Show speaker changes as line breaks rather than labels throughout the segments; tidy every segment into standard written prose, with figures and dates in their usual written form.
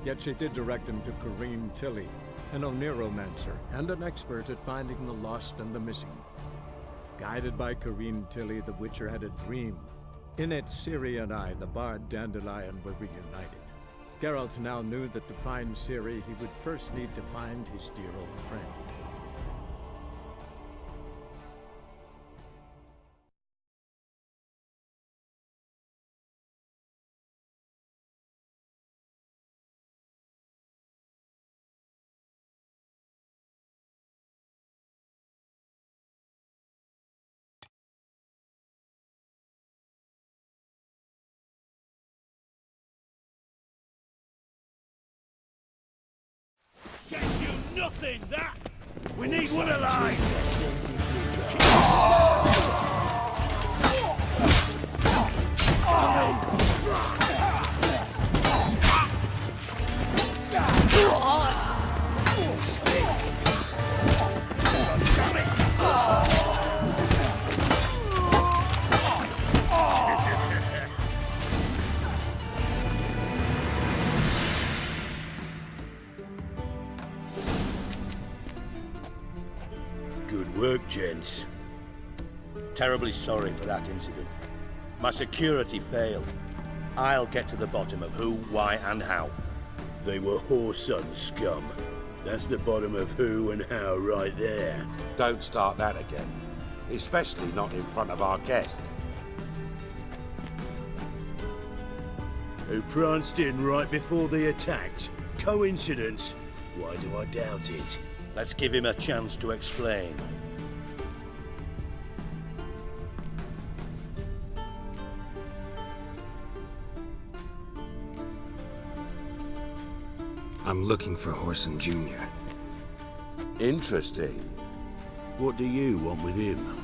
Yet she did direct him to Corrine Tilly, an Oniromancer and an expert at finding the lost and the missing. Guided by Corrine Tilly, the Witcher had a dream. In it, Ciri and I, the bard Dandelion, were reunited. Geralt now knew that to find Ciri, he would first need to find his dear old friend.
Gets you nothing, that! We need one alive!
Good work, gents. Terribly sorry for that incident. My security failed. I'll get to the bottom of who, why, and how.
They were Whoreson scum. That's the bottom of who and how right there.
Don't start that again. Especially not in front of our guest.
Who pranced in right before they attacked. Coincidence? Why do I doubt it?
Let's give him a chance to explain.
I'm looking for Whoreson Jr.
Interesting.
What do you want with him?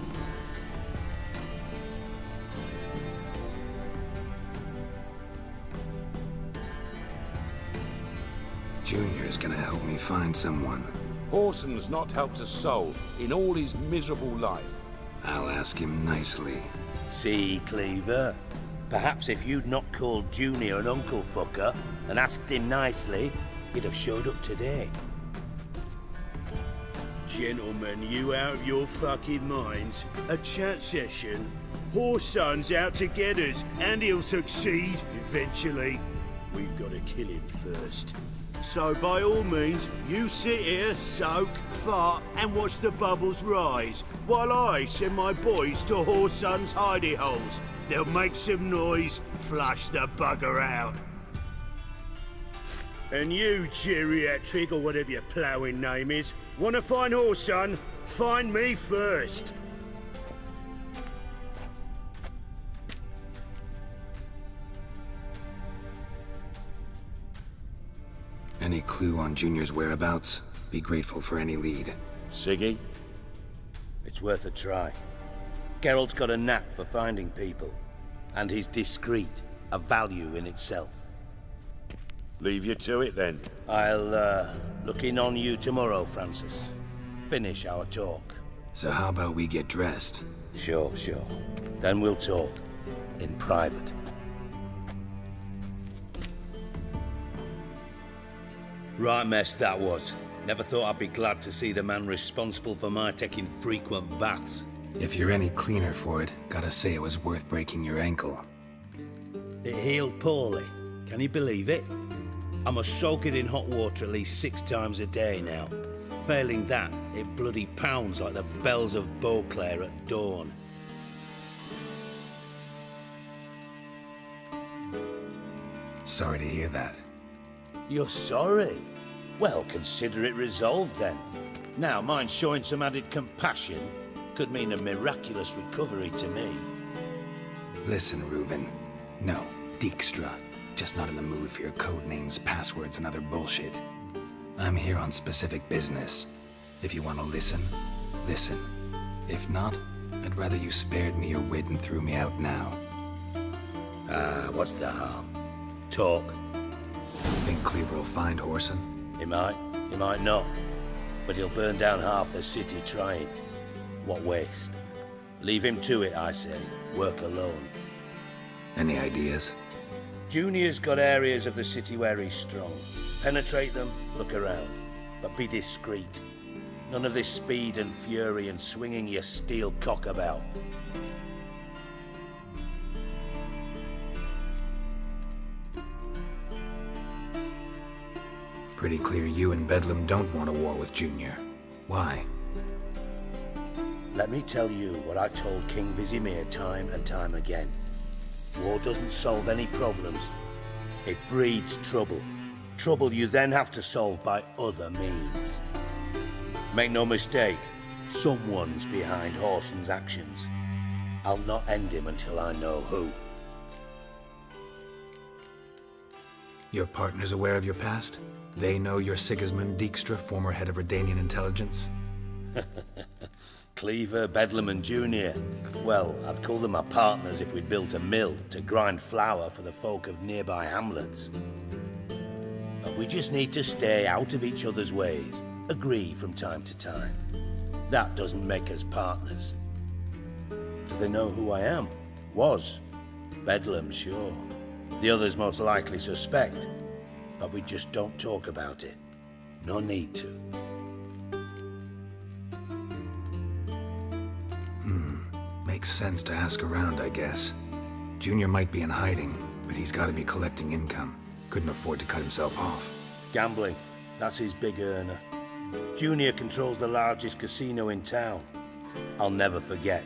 Junior's gonna help me find someone.
Whoreson's not helped a soul in all his miserable life.
I'll ask him nicely.
See, Cleaver? Perhaps if you'd not called Junior an uncle fucker and asked him nicely, he'd have showed up today.
Gentlemen, you out of your fucking minds? A chat session? Whoreson's out to get us, and he'll succeed eventually. We've got to kill him first. So by all means, you sit here, soak, fart, and watch the bubbles rise, while I send my boys to Whoreson's hidey holes. They'll make some noise, flush the bugger out. And you, geriatric, or whatever your ploughing name is, wanna find Whoreson? Find me first.
Any clue on Junior's whereabouts? Be grateful for any lead.
Siggy? It's worth a try. Geralt's got a knack for finding people, and he's discreet, a value in itself.
Leave you to it then.
I'll, look in on you tomorrow, Francis. Finish our talk.
So how about we get dressed?
Sure. Then we'll talk. In private. Right mess that was. Never thought I'd be glad to see the man responsible for my taking frequent baths.
If you're any cleaner for it, gotta say it was worth breaking your ankle.
It healed poorly. Can you believe it? I must soak it in hot water at least 6 times a day now. Failing that, it bloody pounds like the bells of Beauclair at dawn.
Sorry to hear that.
You're sorry? Well, consider it resolved then. Now, mind showing some added compassion could mean a miraculous recovery to me.
Listen, Reuven. No, Dijkstra. Just not in the mood for your code names, passwords, and other bullshit. I'm here on specific business. If you want to listen, listen. If not, I'd rather you spared me your wit and threw me out now.
What's the harm? Talk.
Think Cleaver will find Whoreson?
He might not. But he'll burn down half the city trying. What waste. Leave him to it, I say. Work alone.
Any ideas?
Junior's got areas of the city where he's strong. Penetrate them, look around, but be discreet. None of this speed and fury and swinging your steel cock about.
Pretty clear you and Bedlam don't want a war with Junior. Why?
Let me tell you what I told King Vizimir time and time again. War doesn't solve any problems. It breeds trouble. Trouble you then have to solve by other means. Make no mistake, someone's behind Whoreson's actions. I'll not end him until I know who.
Your partner's aware of your past? They know you're Sigismund Dijkstra, former head of Redanian intelligence?
Cleaver, Bedlam and Junior. Well, I'd call them my partners if we'd built a mill to grind flour for the folk of nearby hamlets. But we just need to stay out of each other's ways, agree from time to time. That doesn't make us partners. Do they know who I am? Was. Bedlam, sure. The others most likely suspect. But we just don't talk about it. No need to.
Makes sense to ask around, I guess. Junior might be in hiding, but he's got to be collecting income. Couldn't afford to cut himself off.
Gambling. That's his big earner. Junior controls the largest casino in town. I'll never forget.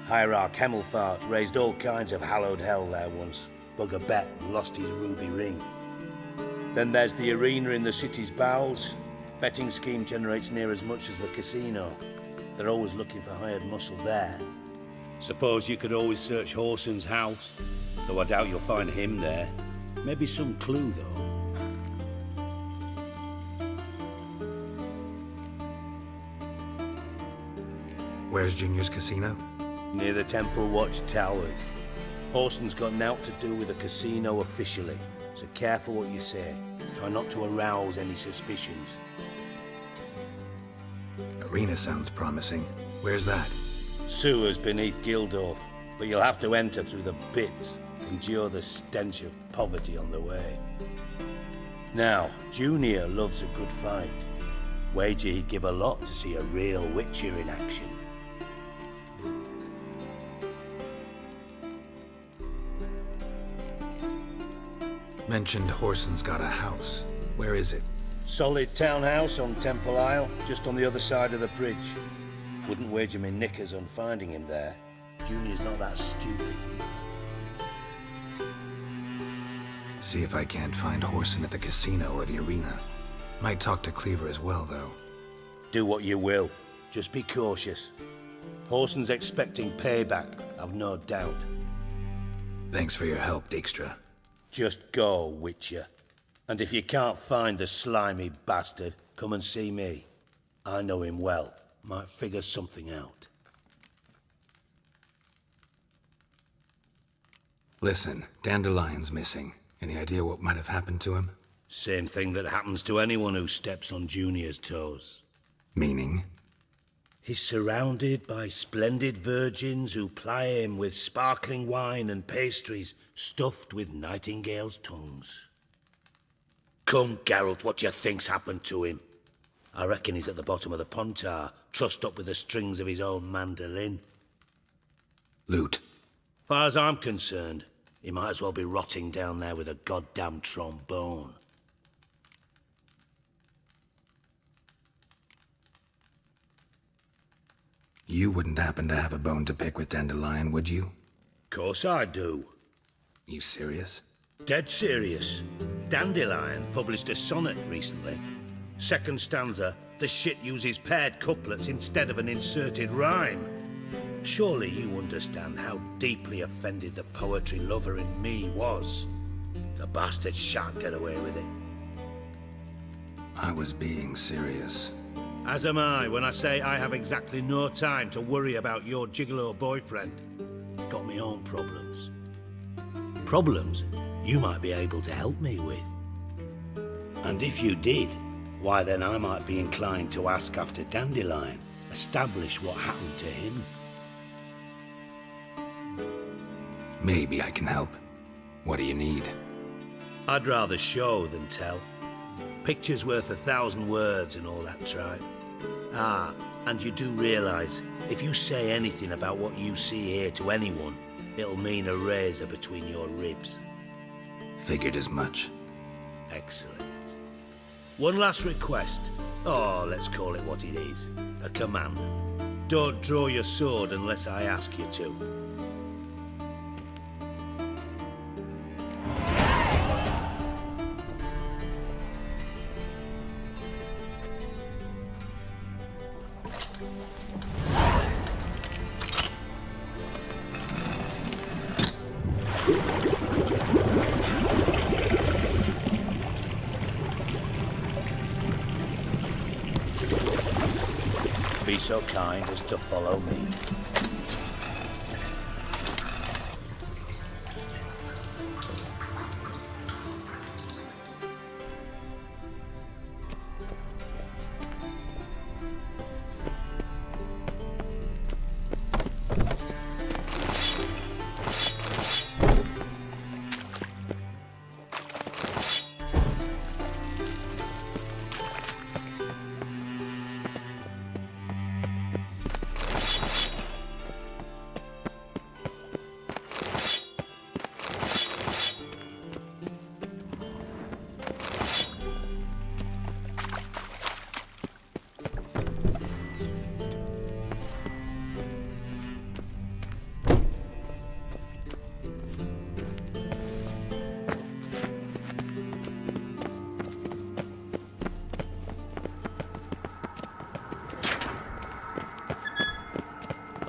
Hierarch Hemmelfart raised all kinds of hallowed hell there once. Bugger bet and lost his ruby ring. Then there's the arena in the city's bowels. Betting scheme generates near as much as the casino. They're always looking for hired muscle there. Suppose you could always search Whoreson's house, though I doubt you'll find him there. Maybe some clue, though.
Where's Junior's casino?
Near the Temple Watch Towers. Whoreson's got naught to do with the casino officially, so careful what you say. Try not to arouse any suspicions.
Arena sounds promising. Where's that?
Sewers beneath Gildorf, but you'll have to enter through the pits, endure the stench of poverty on the way. Now, Junior loves a good fight. Wager he'd give a lot to see a real Witcher in action.
Mentioned Whoreson's got a house. Where is it?
Solid townhouse on Temple Isle, just on the other side of the bridge. Wouldn't wager me knickers on finding him there. Junior's not that stupid.
See if I can't find Whoreson at the casino or the arena. Might talk to Cleaver as well, though.
Do what you will. Just be cautious. Whoreson's expecting payback, I've no doubt.
Thanks for your help, Dijkstra.
Just go, Witcher. And if you can't find the slimy bastard, come and see me. I know him well. Might figure something out.
Listen, Dandelion's missing. Any idea what might have happened to him?
Same thing that happens to anyone who steps on Junior's toes.
Meaning?
He's surrounded by splendid virgins who ply him with sparkling wine and pastries stuffed with nightingales' tongues. Come, Geralt, what do you think's happened to him? I reckon he's at the bottom of the Pontar, trussed up with the strings of his own mandolin.
Loot.
Far as I'm concerned, he might as well be rotting down there with a goddamn trombone.
You wouldn't happen to have a bone to pick with Dandelion, would you?
Course I do.
You serious?
Dead serious. Dandelion published a sonnet recently. Second stanza, the shit uses paired couplets instead of an inserted rhyme. Surely you understand how deeply offended the poetry lover in me was. The bastard shan't get away with it.
I was being serious.
As am I when I say I have exactly no time to worry about your gigolo boyfriend. Got me own problems. Problems you might be able to help me with. And if you did, why then I might be inclined to ask after Dandelion, establish what happened to him.
Maybe I can help. What do you need?
I'd rather show than tell. Picture's worth 1,000 words and all that tripe. Ah, and you do realise, if you say anything about what you see here to anyone, it'll mean a razor between your ribs.
Figured as much.
Excellent. One last request. Oh, let's call it what it is. A command. Don't draw your sword unless I ask you to. Be so kind as to follow me.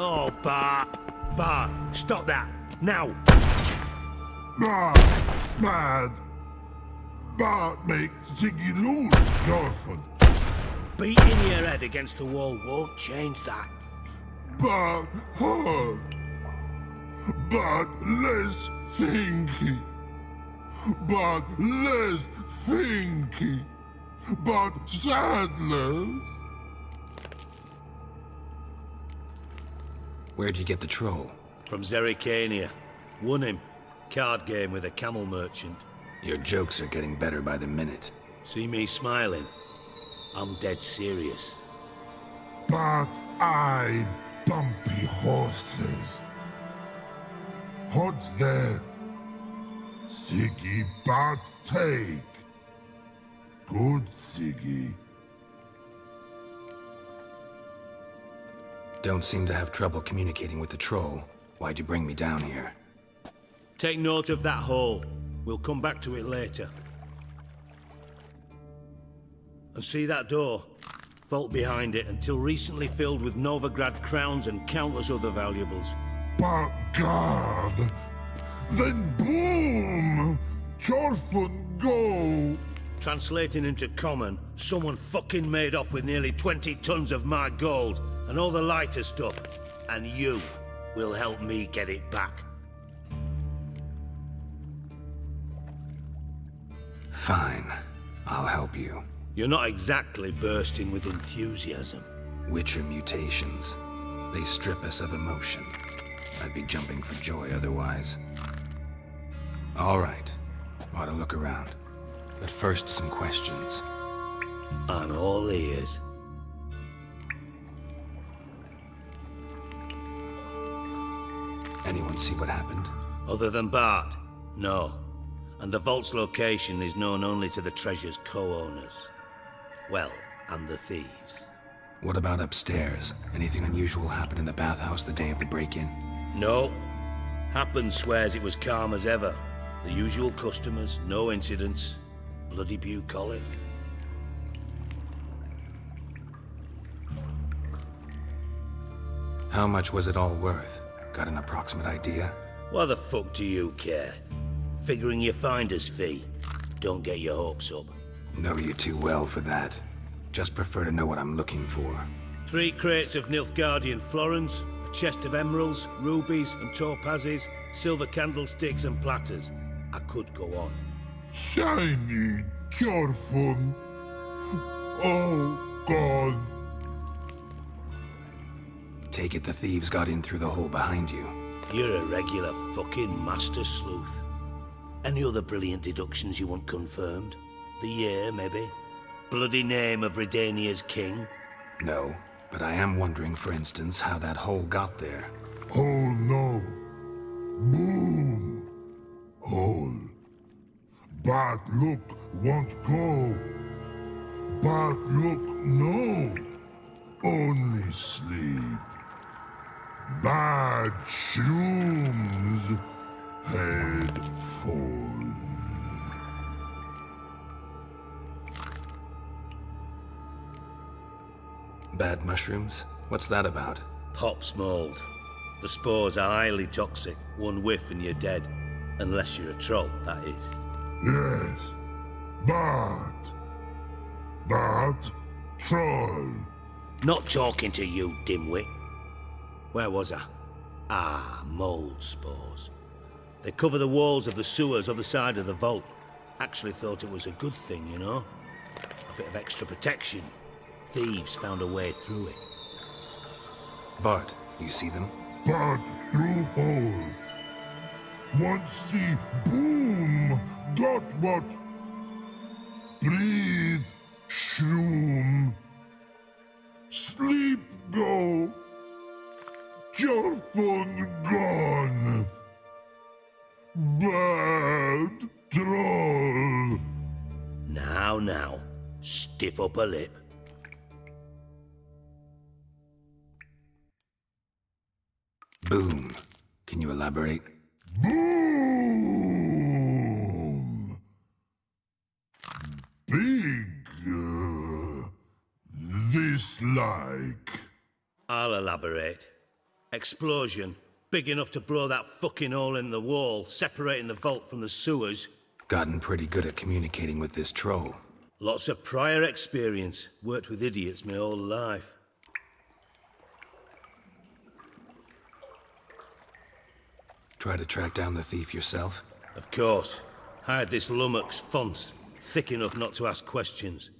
Oh, Bart! Bart, stop that! Now!
Mad. Bart make Ziggy lose, Jorfun.
Beating your head against the wall won't change that.
Bart hard. Bart less thinky. Bart less thinky. Bart sadless.
Where'd you get the troll?
From Zerrikania. Won him. Card game with a camel merchant.
Your jokes are getting better by the minute.
See me smiling? I'm dead serious.
But I bumpy horses. What's that? Siggy Bart take. Good Siggy.
Don't seem to have trouble communicating with the troll. Why'd you bring me down here?
Take note of that hole. We'll come back to it later. And see that door? Vault behind it, until recently filled with Novigrad crowns and countless other valuables.
But God! Then boom! Jorfun go!
Translating into common, someone fucking made off with nearly 20 tons of my gold and all the lighter stuff. And you will help me get it back.
Fine. I'll help you.
You're not exactly bursting with enthusiasm.
Witcher mutations. They strip us of emotion. I'd be jumping for joy otherwise. All right. Ought to look around. But first, some questions.
I'm all ears.
Anyone see what happened?
Other than Bart? No. And the vault's location is known only to the treasure's co-owners. Well, and the thieves.
What about upstairs? Anything unusual happen in the bathhouse the day of the break-in?
No. Happen swears it was calm as ever. The usual customers, no incidents. Bloody bucolic.
How much was it all worth? Got an approximate idea?
Why the fuck do you care? Figuring your finder's fee. Don't get your hopes up.
Know you too well for that. Just prefer to know what I'm looking for.
3 crates of Nilfgaardian florins, a chest of emeralds, rubies and topazes, silver candlesticks and platters. I could go on.
Shiny Jorfun. Oh, God.
Take it the thieves got in through the hole behind you.
You're a regular fucking master sleuth. Any other brilliant deductions you want confirmed? The year, maybe? bloody name of Redania's king?
No, but I am wondering, for instance, how that hole got there.
Hole no. Boom. Hole. Bad look won't go. Bad look no. Only sleep. Bad shrooms. Head falls.
Bad mushrooms? What's that about?
Pops mold. The spores are highly toxic. One whiff and you're dead. Unless you're a troll, that is.
Yes. Bad. Bad troll.
Not talking to you, dimwit. Where was I? Ah, mold spores. They cover the walls of the sewers other side of the vault. Actually thought it was a good thing, you know? A bit of extra protection. Thieves found a way through it.
Bart, you see them?
Bad through hole. Want see boom. Got what? Breathe. Shroom. Sleep go. Your phone gone. Bad troll.
Now, stiff upper lip.
Boom. Can you elaborate?
Boom. Big. This like.
I'll elaborate. Explosion. Big enough to blow that fucking hole in the wall, separating the vault from the sewers.
Gotten pretty good at communicating with this troll.
Lots of prior experience. Worked with idiots my whole life.
Try to track down the thief yourself?
Of course. Hired this lummox, Fons. Thick enough not to ask questions.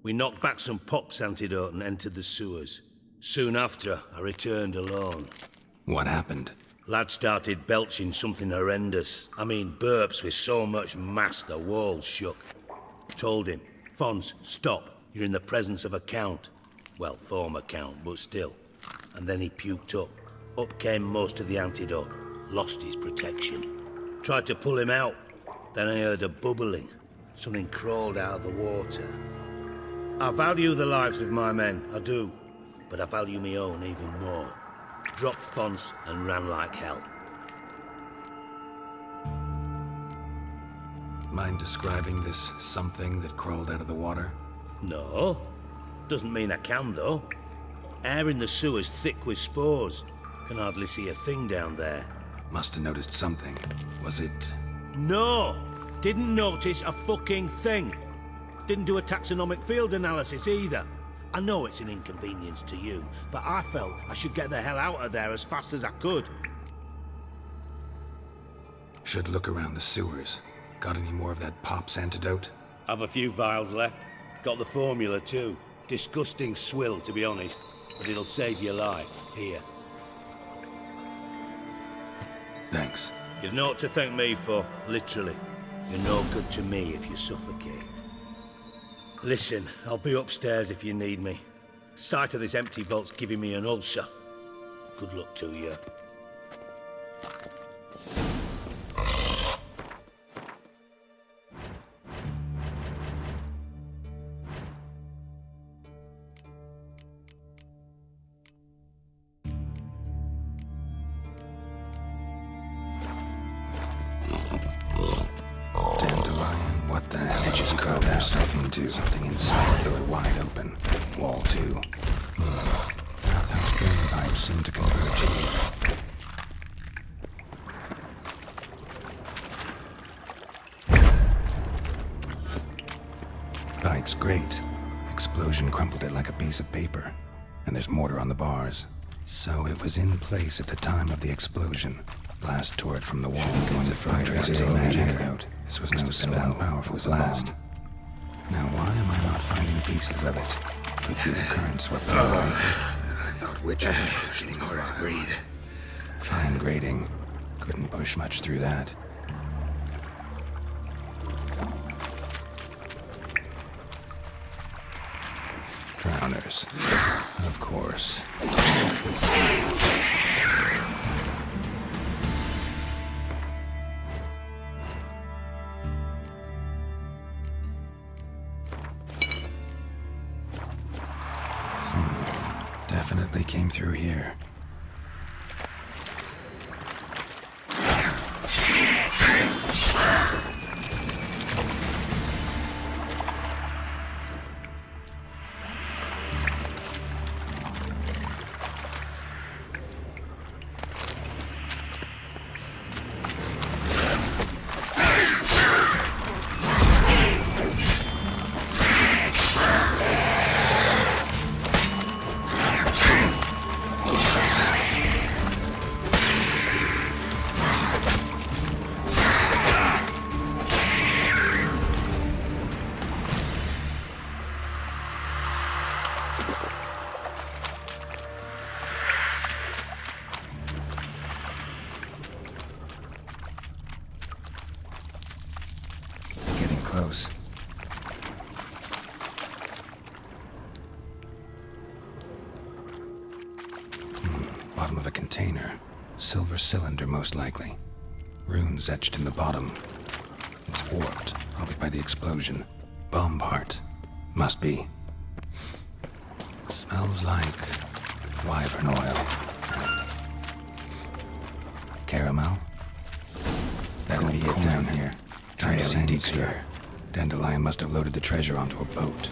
We knocked back some Pop's antidote and entered the sewers. Soon after, I returned alone.
What happened?
Lad started belching something horrendous. I mean, burps with so much mass the walls shook. Told him, Fons, stop. You're in the presence of a count. Well, former count, but still. And then he puked up. Up came most of the antidote. Lost his protection. Tried to pull him out. Then I heard a bubbling. Something crawled out of the water. I value the lives of my men, I do. But I value my own even more. Dropped Fons and ran like hell.
Mind describing this something that crawled out of the water?
No. Doesn't mean I can, though. Air in the sewer's thick with spores. Can hardly see a thing down there.
Must have noticed something. Was it...
No! Didn't notice a fucking thing. Didn't do a taxonomic field analysis either. I know it's an inconvenience to you, but I felt I should get the hell out of there as fast as I could.
Should look around the sewers. Got any more of that Pop's antidote?
Have a few vials left. Got the formula too. Disgusting swill, to be honest. But it'll save your life. Here.
Thanks.
You've naught to thank me for, literally. You're no good to me if you suffocate. Listen, I'll be upstairs if you need me. Sight of this empty vault's giving me an ulcer. Good luck to you.
Dandelion, what the hell? Edges curled their stuff into something inside, door wide open. Wall too. Bathhouse drain pipes seem to converge here. Pipe's great. Explosion crumpled it like a piece of paper. And there's mortar on the bars. So it was in place at the time of the explosion. Blast tore it from the wall. It's a fire antidote. This was no spell. Powerful blast. Now why am I not finding pieces of it? Could be the current swept away. I thought Witcher was getting harder to breathe. Fine grating. Couldn't push much through that. Drowners. Of course. Definitely came through here. Getting close. Bottom of a container. Silver cylinder, most likely. Runes etched in the bottom. It's warped, probably by the explosion. Bomb part. Must be. Smells like wyvern oil. And caramel. That'll be it down here. Trail in Dijkstra. Dandelion must have loaded the treasure onto a boat.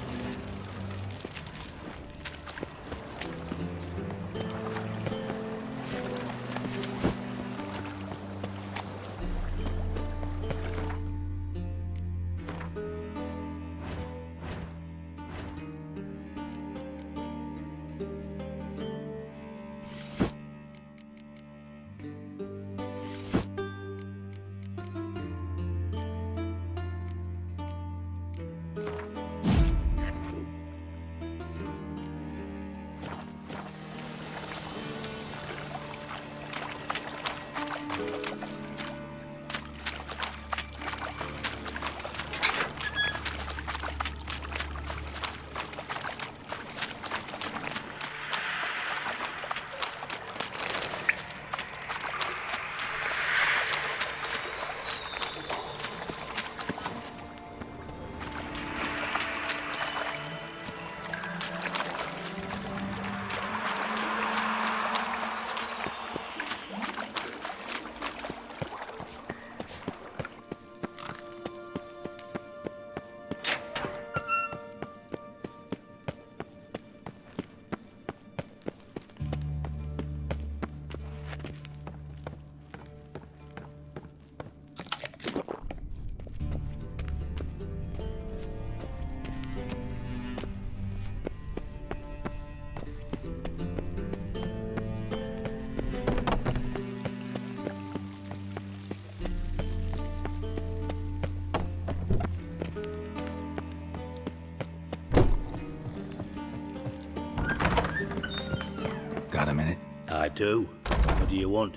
Got a minute?
I do. What do you want?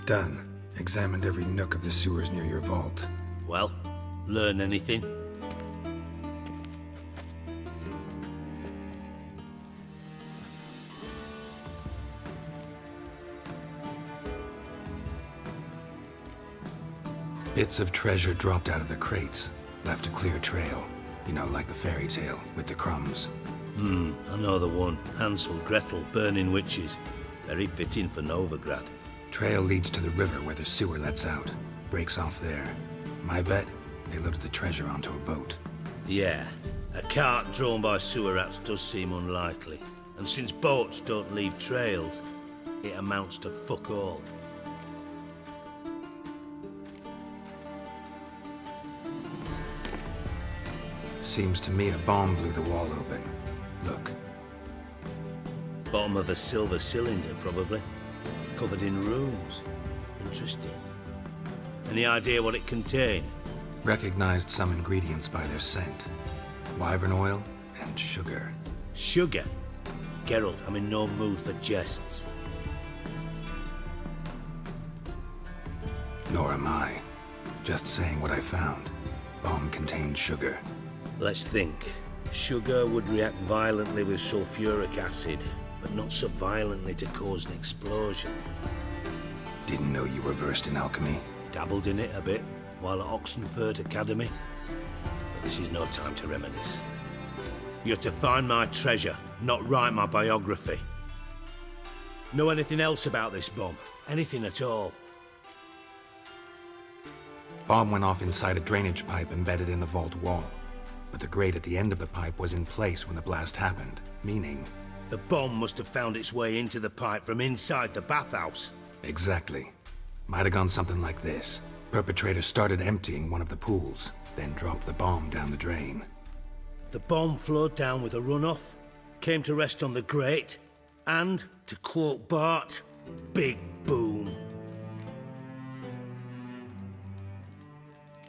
Done. Examined every nook of the sewers near your vault.
Well, learn anything?
Bits of treasure dropped out of the crates. Left a clear trail. You know, like the fairy tale, with the crumbs.
I know the one. Hansel, Gretel, burning witches. Very fitting for Novigrad.
Trail leads to the river where the sewer lets out. Breaks off there. My bet, they loaded the treasure onto a boat.
Yeah, a cart drawn by sewer rats does seem unlikely. And since boats don't leave trails, it amounts to fuck all.
Seems to me a bomb blew the wall open. Look.
Bottom of a silver cylinder, probably. Covered in runes. Interesting. Any idea what it contained?
Recognized some ingredients by their scent. Wyvern oil and sugar.
Sugar? Geralt, I'm in no mood for jests.
Nor am I. Just saying what I found. Bomb contained sugar.
Let's think. Sugar would react violently with sulfuric acid, but not so violently to cause an explosion.
Didn't know you were versed in alchemy.
Dabbled in it a bit while at Oxenford Academy. But this is no time to reminisce. You're to find my treasure, not write my biography. Know anything else about this bomb? Anything at all?
Bomb went off inside a drainage pipe embedded in the vault wall. But the grate at the end of the pipe was in place when the blast happened, meaning...
The bomb must have found its way into the pipe from inside the bathhouse.
Exactly. Might have gone something like this. Perpetrator started emptying one of the pools, then dropped the bomb down the drain.
The bomb flowed down with a runoff, came to rest on the grate, and, to quote Bart, big boom.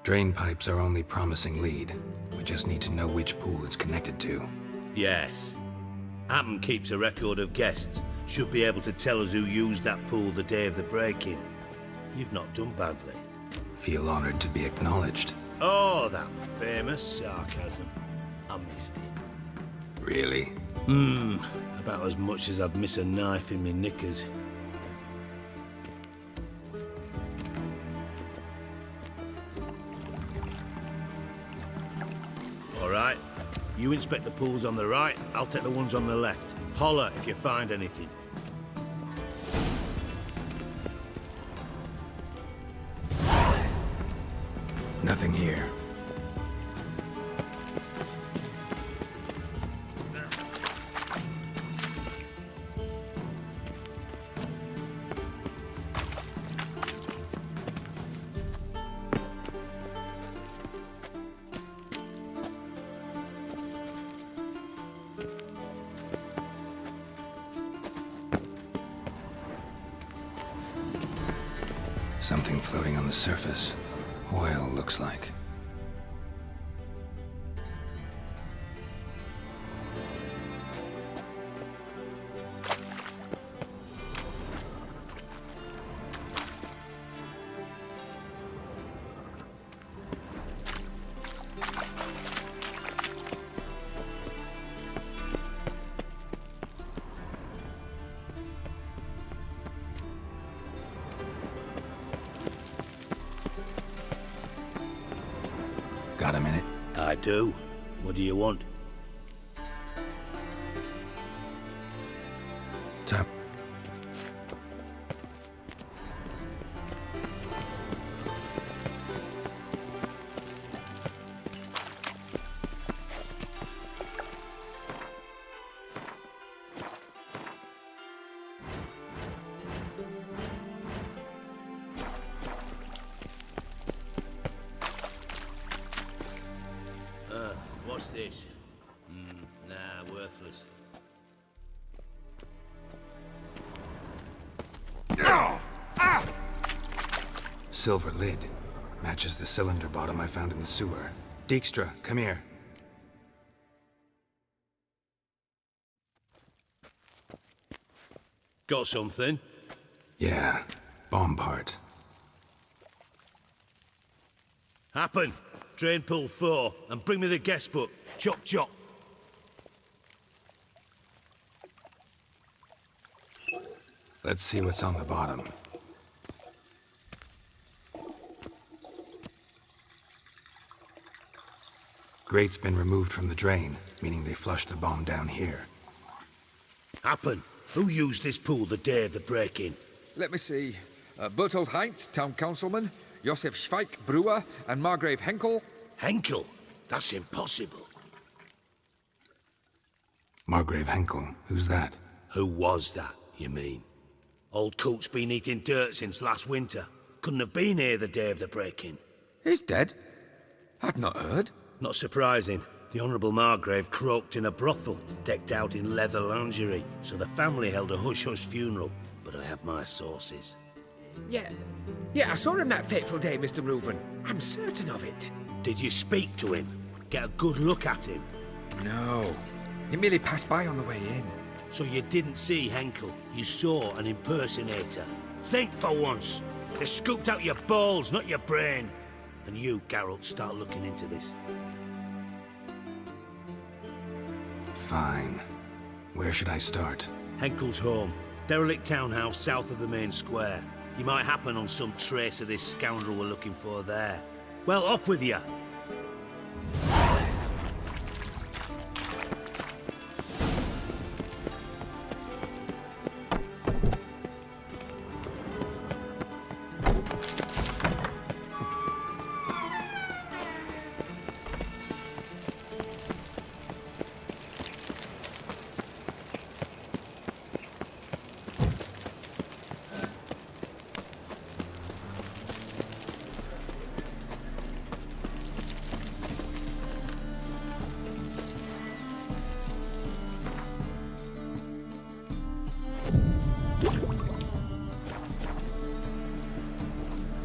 Drain pipes are only promising lead. We just need to know which pool it's connected to.
Yes. Hammond keeps a record of guests. Should be able to tell us who used that pool the day of the break-in. You've not done badly.
Feel honored to be acknowledged.
Oh, that famous sarcasm. I missed it.
Really?
About as much as I'd miss a knife in me knickers. All right. You inspect the pools on the right, I'll take the ones on the left. Holler if you find anything.
Nothing here. Something floating on the surface. Oil, looks like. Got a minute?
I do. What do you want?
Tap.
What's this? Nah, worthless.
Silver lid. Matches the cylinder bottom I found in the sewer. Dijkstra, come here.
Got something?
Yeah, bomb part.
Happen. Drain pool 4, and bring me the guest book. Chop chop.
Let's see what's on the bottom. Grate's been removed from the drain, meaning they flushed the bomb down here.
Happen. Who used this pool the day of the break-in?
Let me see. Bertold Heinz, town councilman, Josef Schweik, brewer, and Margrave Henkel.
Henkel? That's impossible.
Margrave Henkel, who's that?
Who was that, you mean? Old coot's been eating dirt since last winter. Couldn't have been here the day of the break-in.
He's dead? I'd not heard.
Not surprising. The Honourable Margrave croaked in a brothel, decked out in leather lingerie, so the family held a hush-hush funeral. But I have my sources.
Yeah, I saw him that fateful day, Mr. Reuven. I'm certain of it.
Did you speak to him? Get a good look at him?
No. He merely passed by on the way in.
So you didn't see Henkel, you saw an impersonator. Think for once. They scooped out your balls, not your brain. And you, Geralt, start looking into this.
Fine. Where should I start?
Henkel's home. Derelict townhouse south of the main square. You might happen on some trace of this scoundrel we're looking for there. Well, off with you!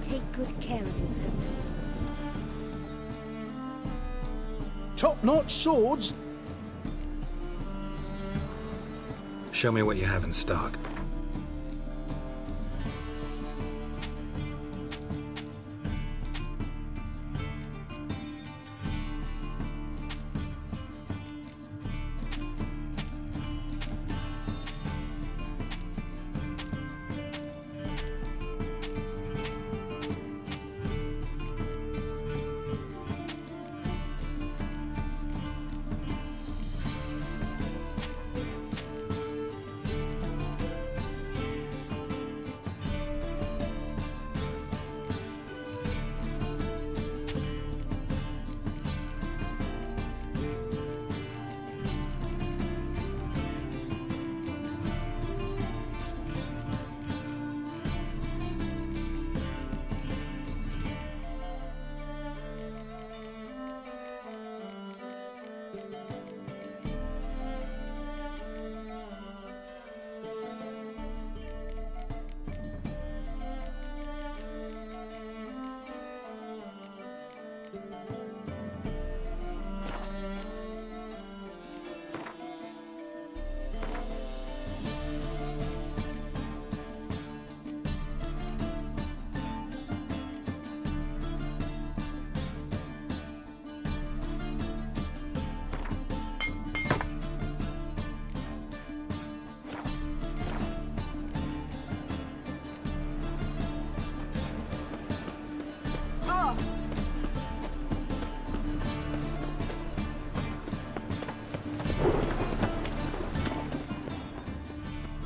Take good care of yourself.
Top-notch swords?
Show me what you have in stock.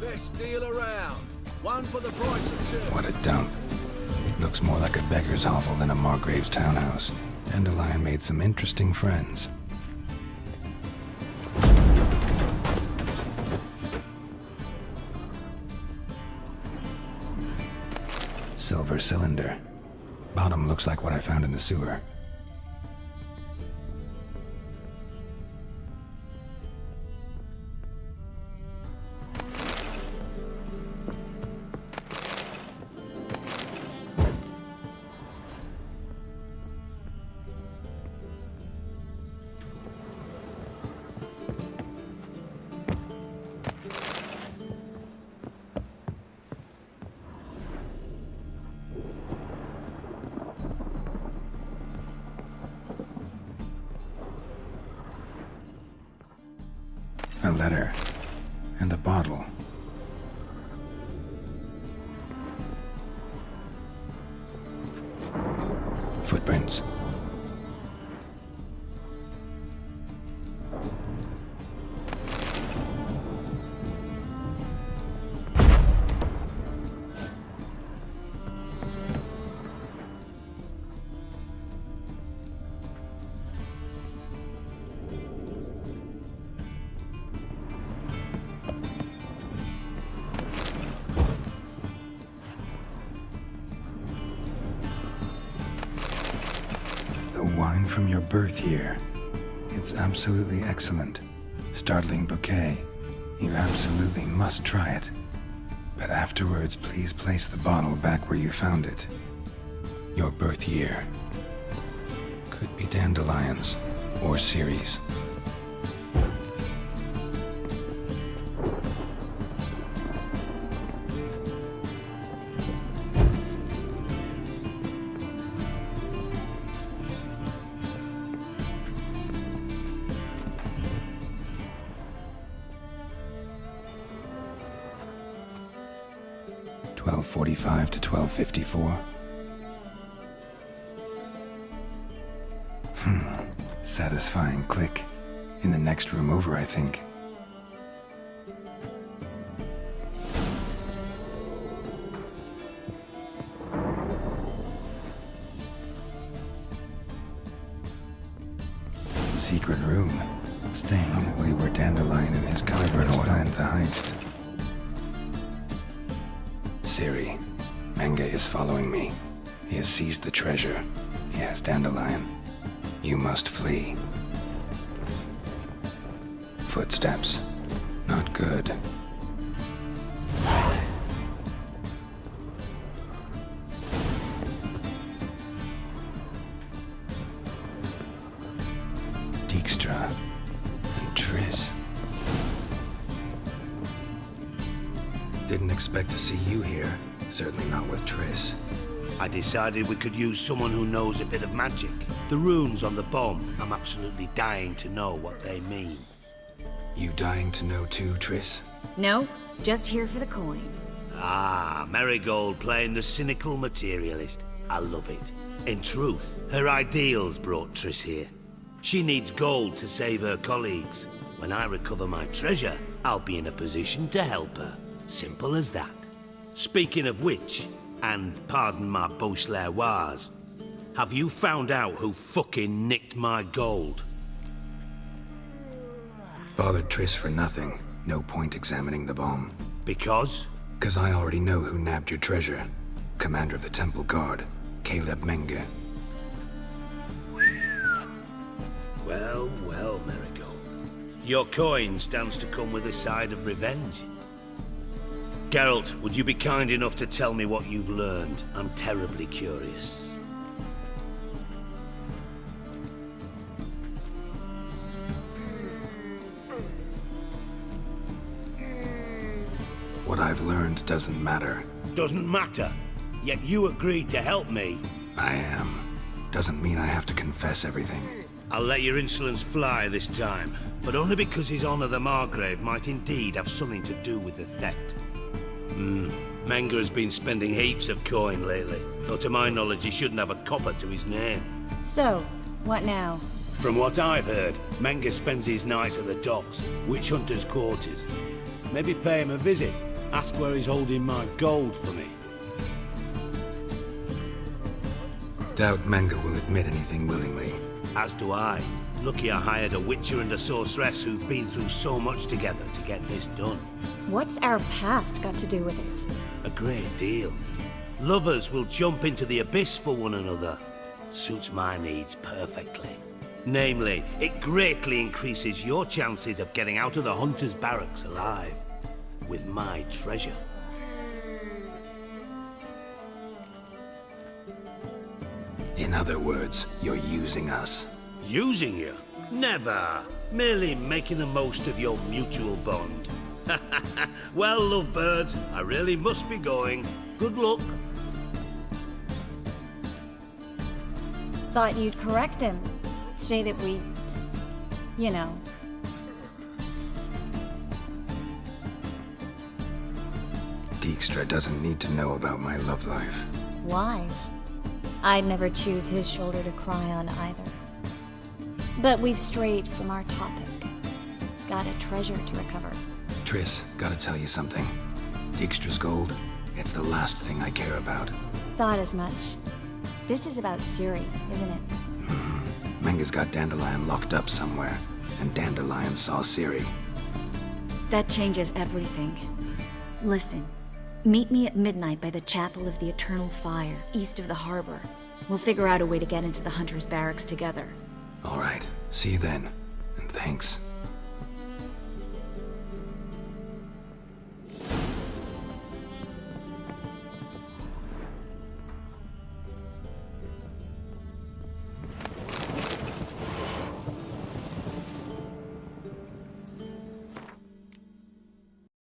Best deal around. One for the price of two.
What a dump. Looks more like a beggar's hovel than a Margrave's townhouse. Dandelion made some interesting friends. Silver cylinder. Bottom looks like what I found in the sewer. A letter. And a bottle. Footprints. The wine from your birth year. It's absolutely excellent. Startling bouquet. You absolutely must try it. But afterwards, please place the bottle back where you found it. Your birth year. Could be dandelions or Ceres. 1245 to 1254. Satisfying click. In the next room over, I think. Secret room. Staying probably where Dandelion and his caliber planned the heist. Ciri, Menge is following me. He has seized the treasure. He has Dandelion. You must flee. Footsteps. Not good. Dijkstra and Triss. Didn't expect to see you here. Certainly not with Triss.
I decided we could use someone who knows a bit of magic. The runes on the bomb, I'm absolutely dying to know what they mean.
You dying to know too, Triss?
No, just here for the coin.
Ah, Marigold playing the cynical materialist. I love it. In truth, her ideals brought Triss here. She needs gold to save her colleagues. When I recover my treasure, I'll be in a position to help her. Simple as that. Speaking of which, and pardon my Beauclervois, have you found out who fucking nicked my gold?
Bothered Triss for nothing. No point examining the bomb.
Because?
'Cause I already know who nabbed your treasure. Commander of the Temple Guard, Caleb Menge.
Well, well, Marigold. Your coin stands to come with a side of revenge. Geralt, would you be kind enough to tell me what you've learned? I'm terribly curious.
What I've learned doesn't matter.
Doesn't matter. Yet you agreed to help me.
I am. Doesn't mean I have to confess everything.
I'll let your insolence fly this time, but only because His Honor the Margrave might indeed have something to do with the theft. Menge has been spending heaps of coin lately, though to my knowledge he shouldn't have a copper to his name.
So, what now?
From what I've heard, Menge spends his nights at the docks, witch hunters' quarters. Maybe pay him a visit. Ask where he's holding my gold for me.
Doubt Menge will admit anything willingly.
As do I. Lucky I hired a witcher and a sorceress who've been through so much together to get this done.
What's our past got to do with it?
A great deal. Lovers will jump into the abyss for one another. Suits my needs perfectly. Namely, it greatly increases your chances of getting out of the hunter's barracks alive. With my treasure.
In other words, you're using us.
Using you? Never. Merely making the most of your mutual bond. Well, lovebirds, I really must be going. Good luck.
Thought you'd correct him. Say that we... you know...
Dijkstra doesn't need to know about my love life.
wise. I'd never choose his shoulder to cry on either. But we've strayed from our topic. Got a treasure to recover.
Triss, gotta tell you something. Dijkstra's gold, it's the last thing I care about.
Thought as much. This is about Ciri, isn't it?
Menge's got Dandelion locked up somewhere, and Dandelion saw Ciri.
That changes everything. Listen, meet me at midnight by the Chapel of the Eternal Fire, east of the harbor. We'll figure out a way to get into the Hunter's Barracks together.
All right, see you then, and thanks.